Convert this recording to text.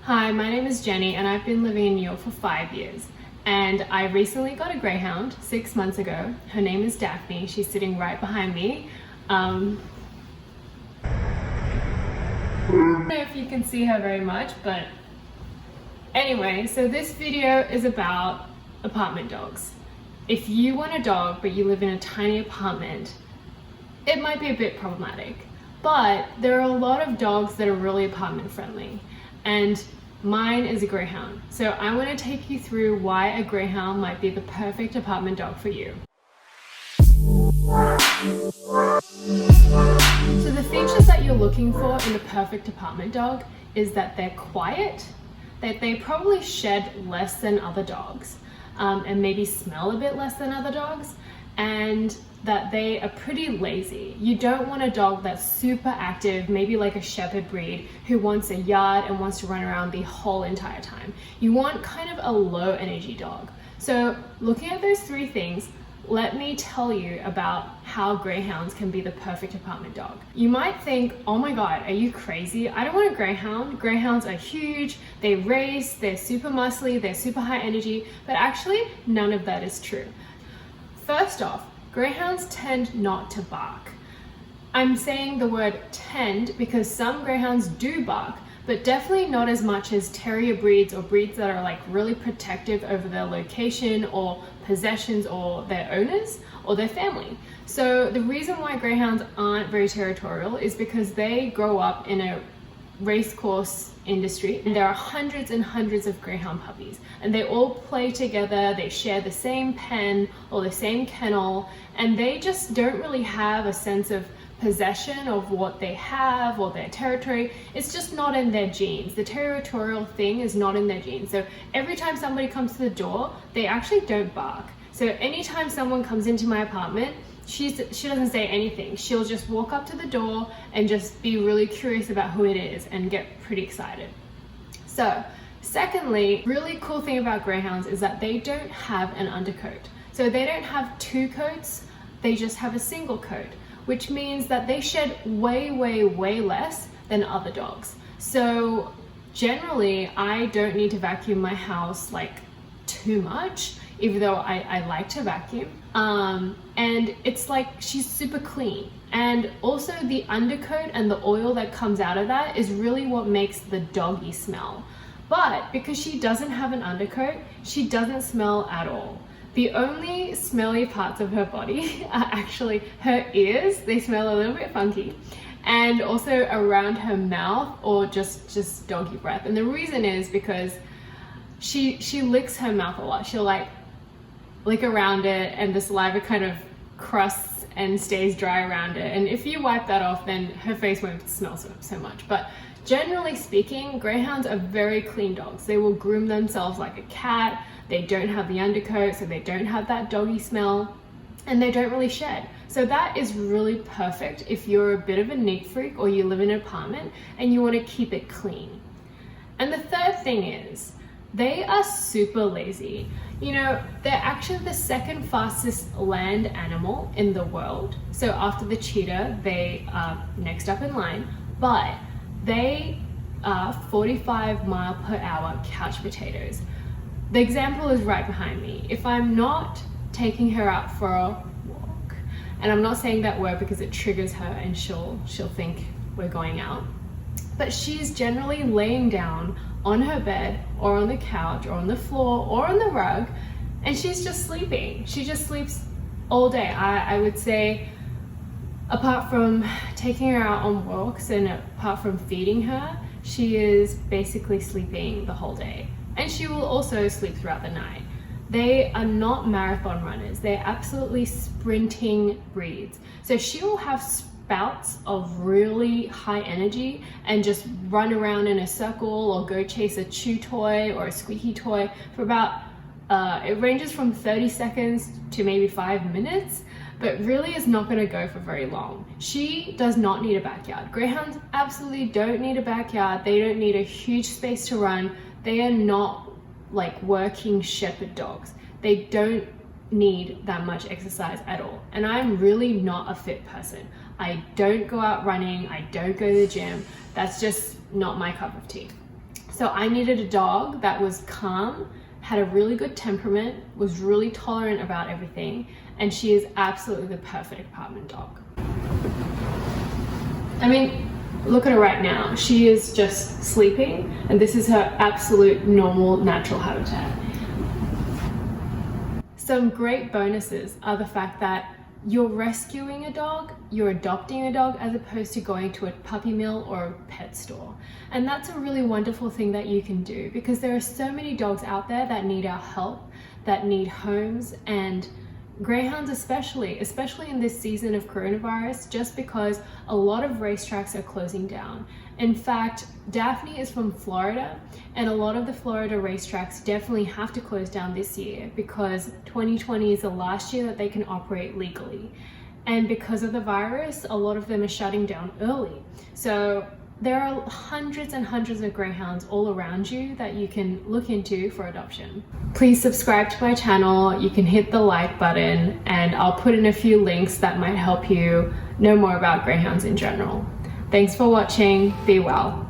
Hi, my name is Jenny and I've been living in New York for 5 years. And I recently got a Greyhound 6 months ago. Her name is Daphne. She's sitting right behind me. I don't know if you can see her very much, but anyway, so this video is about apartment dogs. If you want a dog but you live in a tiny apartment, it might be a bit problematic. But there are a lot of dogs that are really apartment friendly. And mine is a Greyhound. So I want to take you through why a Greyhound might be the perfect apartment dog for you. So the features that you're looking for in a perfect apartment dog is that they're quiet, that they probably shed less than other dogs, and maybe smell a bit less than other dogs, and that they are pretty lazy. You don't want a dog that's super active, maybe like a shepherd breed, who wants a yard and wants to run around the whole entire time. You want kind of a low energy dog. So looking at those three things, let me tell you about how Greyhounds can be the perfect apartment dog. You might think, oh my God, are you crazy? I don't want a Greyhound. Greyhounds are huge, they race, they're super muscly, they're super high energy, but actually none of that is true. First off, Greyhounds tend not to bark. I'm saying the word tend because some Greyhounds do bark, but definitely not as much as terrier breeds or breeds that are like really protective over their location or possessions or their owners or their family. So the reason why Greyhounds aren't very territorial is because they grow up in a race course industry, and there are hundreds and hundreds of Greyhound puppies, and they all play together, they share the same pen or the same kennel, and they just don't really have a sense of possession of what they have or their territory. It's just not in their genes. The territorial thing is not in their genes. So every time somebody comes to the door, they actually don't bark. So anytime someone comes into my apartment, she doesn't say anything. She'll just walk up to the door and just be really curious about who it is and get pretty excited. So secondly, really cool thing about Greyhounds is that they don't have an undercoat. So they don't have two coats, they just have a single coat, which means that they shed way, way, way less than other dogs. So generally, I don't need to vacuum my house like too much, even though I like to vacuum. And it's like she's super clean. And also the undercoat and the oil that comes out of that is really what makes the doggy smell. But because she doesn't have an undercoat, she doesn't smell at all. The only smelly parts of her body are actually her ears. They smell a little bit funky. And also around her mouth, or just doggy breath. And the reason is because she licks her mouth a lot. She'll like lick around it, and the saliva kind of crusts and stays dry around it. And if you wipe that off, then her face won't smell so much. But generally speaking, Greyhounds are very clean dogs. They will groom themselves like a cat. They don't have the undercoat, so they don't have that doggy smell, and they don't really shed. So that is really perfect if you're a bit of a neat freak or you live in an apartment and you want to keep it clean. And the third thing is, they are super lazy. You know, they're actually the second fastest land animal in the world. So after the cheetah, they are next up in line, but they are 45-mile-per-hour couch potatoes. The example is right behind me. If I'm not taking her out for a walk, and I'm not saying that word because it triggers her and she'll think we're going out, but she's generally laying down on her bed or on the couch or on the floor or on the rug, and she's just sleeping. She just sleeps all day. I would say, apart from taking her out on walks and apart from feeding her, she is basically sleeping the whole day. And she will also sleep throughout the night. They are not marathon runners. They're absolutely sprinting breeds. So she will have bouts of really high energy and just run around in a circle or go chase a chew toy or a squeaky toy for about, it ranges from 30 seconds to maybe 5 minutes, but really is not gonna go for very long. She does not need a backyard. Greyhounds absolutely don't need a backyard. They don't need a huge space to run. They are not like working shepherd dogs. They don't need that much exercise at all. And I'm really not a fit person. I don't go out running. I don't go to the gym. That's just not my cup of tea. So I needed a dog that was calm, had a really good temperament, was really tolerant about everything, and she is absolutely the perfect apartment dog. I mean, look at her right now. She is just sleeping, and this is her absolute normal natural habitat. Some great bonuses are the fact that you're rescuing a dog, you're adopting a dog, as opposed to going to a puppy mill or a pet store. And that's a really wonderful thing that you can do, because there are so many dogs out there that need our help, that need homes, and greyhounds especially in this season of coronavirus, just because a lot of racetracks are closing down. In fact, Daphne is from Florida, and a lot of the Florida racetracks definitely have to close down this year because 2020 is the last year that they can operate legally. And because of the virus, a lot of them are shutting down early. So there are hundreds and hundreds of greyhounds all around you that you can look into for adoption. Please subscribe to my channel, you can hit the like button, and I'll put in a few links that might help you know more about greyhounds in general. Thanks for watching, be well.